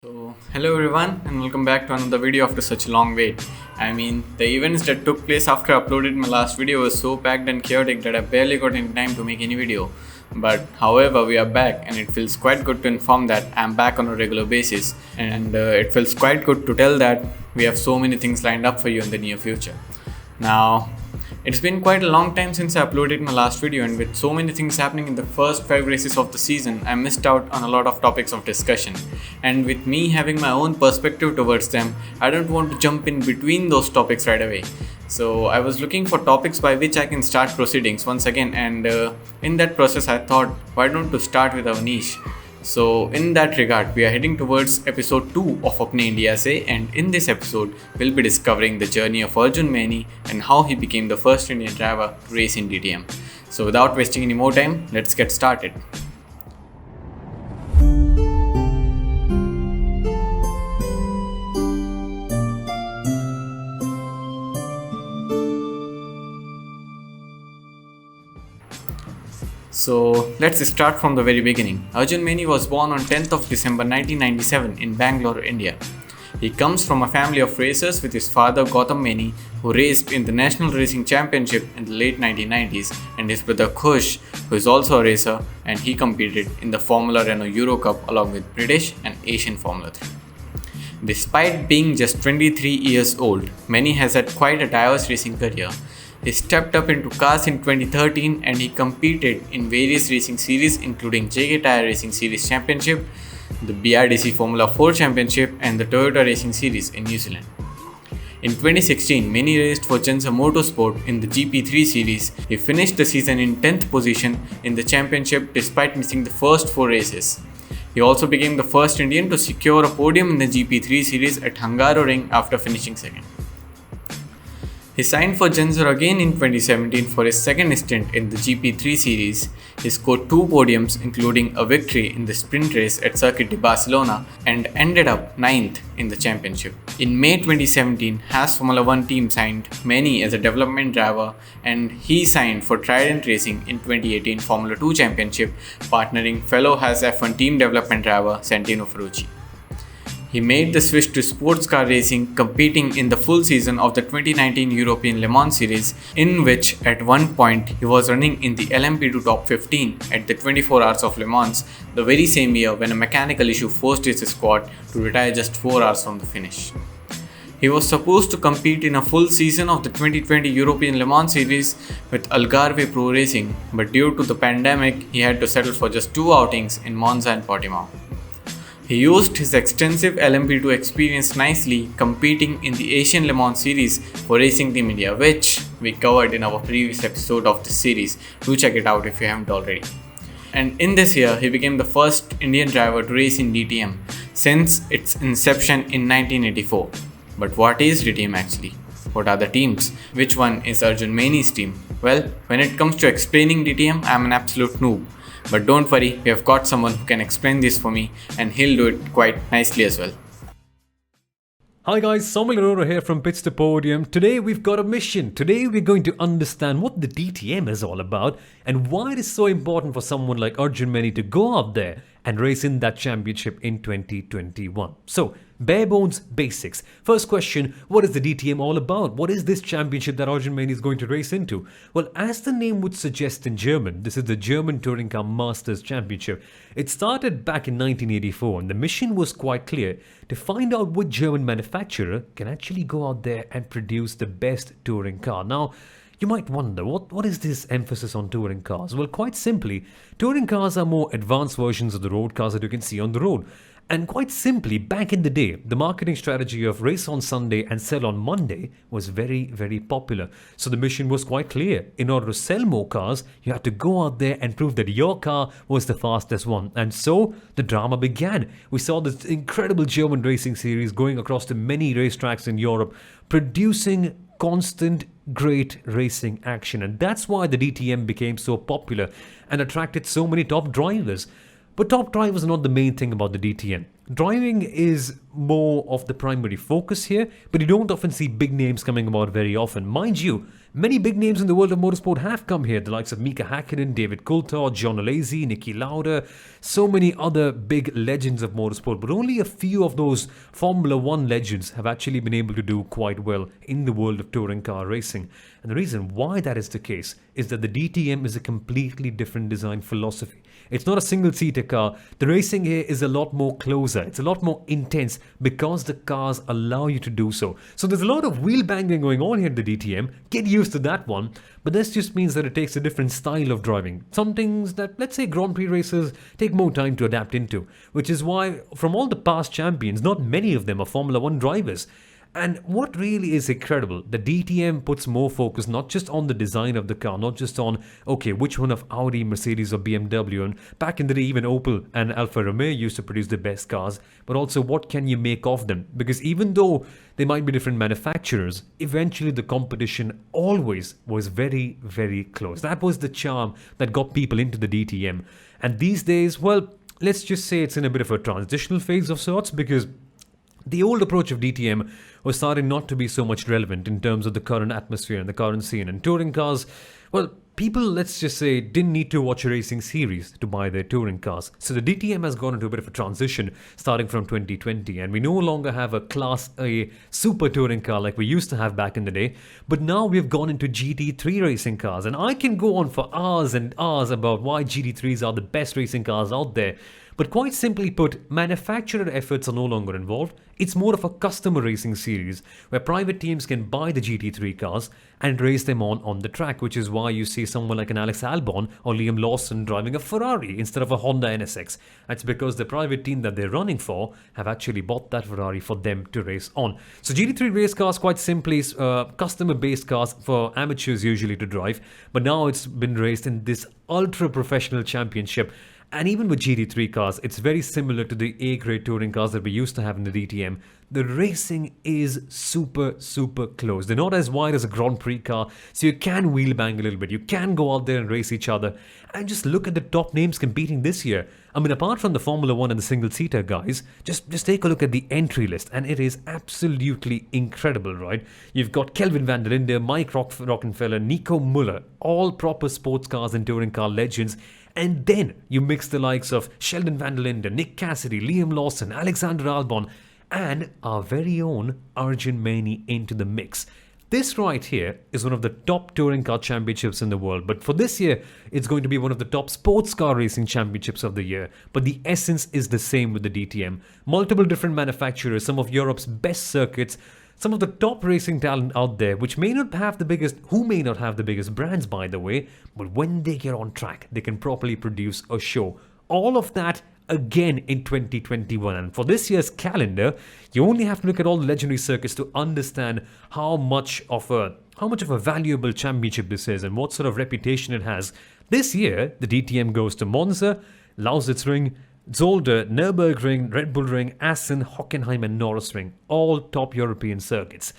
Hello everyone and welcome back to another video after such a long wait. The events that took place after I uploaded my last video was so packed and chaotic that I barely got any time to make any video. But however, we are back and it feels quite good to inform that I'm back on a regular basis, and it feels quite good to tell that we have so many things lined up for you in the near future. Now, it's been quite a long time since I uploaded my last video, and with so many things happening in the first 5 races of the season, I missed out on a lot of topics of discussion. And with me having my own perspective towards them, I don't want to jump in between those topics right away. So I was looking for topics by which I can start proceedings once again, and in that process I thought, why don't to start with our niche? So in that regard, we are heading towards episode 2 of Apne India Se, and in this episode, we'll be discovering the journey of Arjun Maini and how he became the first Indian driver to race in DTM. So without wasting any more time, let's get started. So let's start from the very beginning. Arjun Maini was born on 10th of December 1997 in Bangalore, India. He comes from a family of racers with his father Gautam Maini, who raced in the National Racing Championship in the late 1990s, and his brother Khush, who is also a racer, and he competed in the Formula Renault Euro Cup along with British and Asian Formula 3. Despite being just 23 years old, Maini has had quite a diverse racing career. He stepped up into cars in 2013 and he competed in various racing series including JK Tyre Racing Series Championship, the BRDC Formula 4 Championship and the Toyota Racing Series in New Zealand. In 2016, Maini raced for Genza Motorsport in the GP3 series. He finished the season in 10th position in the championship despite missing the first 4 races. He also became the first Indian to secure a podium in the GP3 series at Hungaroring after finishing second. He signed for Genzer again in 2017 for his second stint in the GP3 series. He scored 2 podiums including a victory in the sprint race at Circuit de Barcelona and ended up 9th in the championship. In May 2017, Haas Formula 1 team signed Maini as a development driver, and he signed for Trident Racing in 2018 Formula 2 Championship, partnering fellow Haas F1 team development driver Santino Ferrucci. He made the switch to Sportscar racing, competing in the full season of the 2019 European Le Mans Series, in which at one point he was running in the LMP2 top 15 at the 24 Hours of Le Mans, the very same year when a mechanical issue forced his squad to retire just 4 hours from the finish. He was supposed to compete in a full season of the 2020 European Le Mans Series with Algarve Pro Racing, but due to the pandemic, he had to settle for just 2 outings in Monza and Portimao. He used his extensive LMP2 experience nicely, competing in the Asian Le Mans series for Racing Team India, which we covered in our previous episode of this series. Do check it out if you haven't already. And in this year, he became the first Indian driver to race in DTM since its inception in 1984. But what is DTM actually? What are the teams? Which one is Arjun Maini's team? Well, when it comes to explaining DTM, I'm an absolute noob. But don't worry, we have got someone who can explain this for me, and he'll do it quite nicely as well. Hi guys, Samuel Arora here from To Podium. Today we've got a mission. Today we're going to understand what the DTM is all about and why it is so important for someone like Arjun Maini to go out there and race in that championship in 2021. So, bare bones basics. First question, what is the DTM all about? What is this championship that Arjun Maini is going to race into? Well, as the name would suggest in German, this is the German Touring Car Masters Championship. It started back in 1984 and the mission was quite clear: to find out which German manufacturer can actually go out there and produce the best touring car. Now, you might wonder, what is this emphasis on touring cars? Well, quite simply, touring cars are more advanced versions of the road cars that you can see on the road. And quite simply, back in the day, the marketing strategy of race on Sunday and sell on Monday was very, very popular. So the mission was quite clear. In order to sell more cars, you had to go out there and prove that your car was the fastest one. And so the drama began. We saw this incredible German racing series going across to many racetracks in Europe, producing constant great racing action, and that's why the DTM became so popular and attracted so many top drivers. But top drivers are not the main thing about the DTM. Driving is more of the primary focus here, but you don't often see big names coming about very often. Mind you, many big names in the world of motorsport have come here, the likes of Mika Häkkinen, David Coulthard, John Alesi, Niki Lauda, so many other big legends of motorsport, but only a few of those Formula 1 legends have actually been able to do quite well in the world of touring car racing. And the reason why that is the case is that the DTM is a completely different design philosophy. It's not a single-seater car. The racing here is a lot more closer. It's a lot more intense because the cars allow you to do so. So there's a lot of wheel banging going on here at the DTM. Get used to that one. But this just means that it takes a different style of driving. Some things that, let's say, Grand Prix racers take more time to adapt into. Which is why, from all the past champions, not many of them are Formula 1 drivers. And what really is incredible, the DTM puts more focus not just on the design of the car, not just on, okay, which one of Audi, Mercedes or BMW, and back in the day even Opel and Alfa Romeo used to produce the best cars, but also what can you make of them? Because even though they might be different manufacturers, eventually the competition always was very, very close. That was the charm that got people into the DTM. And these days, well, let's just say it's in a bit of a transitional phase of sorts, because the old approach of DTM was starting not to be so much relevant in terms of the current atmosphere and the current scene. And touring cars, well, people, let's just say, didn't need to watch a racing series to buy their touring cars. So the DTM has gone into a bit of a transition starting from 2020. And we no longer have a Class A super touring car like we used to have back in the day. But now we've gone into GT3 racing cars. And I can go on for hours and hours about why GT3s are the best racing cars out there. But quite simply put, manufacturer efforts are no longer involved. It's more of a customer racing series where private teams can buy the GT3 cars and race them on the track, which is why you see someone like an Alex Albon or Liam Lawson driving a Ferrari instead of a Honda NSX. That's because the private team that they're running for have actually bought that Ferrari for them to race on. So GT3 race cars, quite simply, customer-based cars for amateurs usually to drive, but now it's been raced in this ultra-professional championship. And even with GT3 cars, it's very similar to the A-grade touring cars that we used to have in the DTM. The racing is super, super close. They're not as wide as a Grand Prix car, so you can wheel bang a little bit. You can go out there and race each other. And just look at the top names competing this year. I mean, apart from the Formula 1 and the single-seater guys, just take a look at the entry list, and it is absolutely incredible, right? You've got Kelvin van der Linde, Mike Rockenfeller, Nico Muller, all proper sports cars and touring car legends. And then you mix the likes of Sheldon van der Linde, Nick Cassidy, Liam Lawson, Alexander Albon, and our very own Arjun Maini into the mix. This right here is one of the top touring car championships in the world, but for this year, it's going to be one of the top sports car racing championships of the year. But the essence is the same with the DTM. Multiple different manufacturers, some of Europe's best circuits, some of the top racing talent out there, which may not have the biggest brands, by the way, but when they get on track, they can properly produce a show. All of that again in 2021. And for this year's calendar, you only have to look at all the legendary circuits to understand how much of a valuable championship this is and what sort of reputation it has. This year, the DTM goes to Monza, Lausitzring, Zolder, Nürburgring, Red Bull Ring, Assen, Hockenheim and Norrisring, all top European circuits.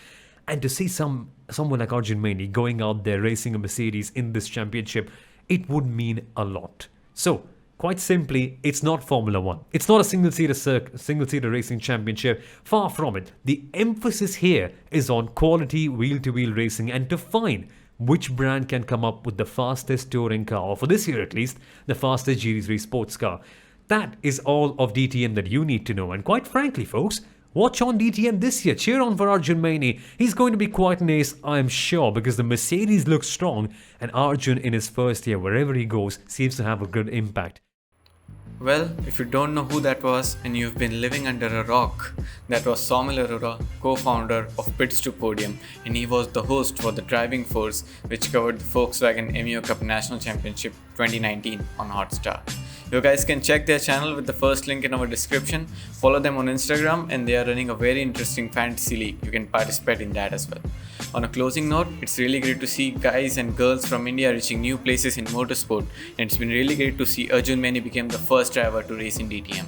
And to see someone like Arjun Maini going out there racing a Mercedes in this championship, it would mean a lot. So, quite simply, it's not Formula 1. It's not a single-seater racing championship. Far from it. The emphasis here is on quality wheel-to-wheel racing and to find which brand can come up with the fastest touring car, or for this year at least, the fastest GT3 sports car. That is all of DTM that you need to know. And quite frankly, folks, watch on DTM this year. Cheer on for Arjun Maini. He's going to be quite an ace, I'm sure, because the Mercedes looks strong and Arjun in his first year, wherever he goes, seems to have a good impact. Well, if you don't know who that was and you've been living under a rock, that was Soumil Arora, co-founder of To Podium, and he was the host for the Driving Force, which covered the Volkswagen MEO Cup National Championship 2019 on Hotstar. You guys can check their channel with the first link in our description. Follow them on Instagram, and they are running a very interesting fantasy league. You can participate in that as well. On a closing note, it's really great to see guys and girls from India reaching new places in motorsport, and it's been really great to see Arjun Maini become the first driver to race in DTM.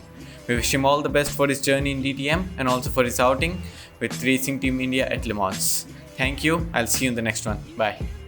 We wish him all the best for his journey in DTM and also for his outing with Racing Team India at Le Mans. Thank you. I'll see you in the next one. Bye.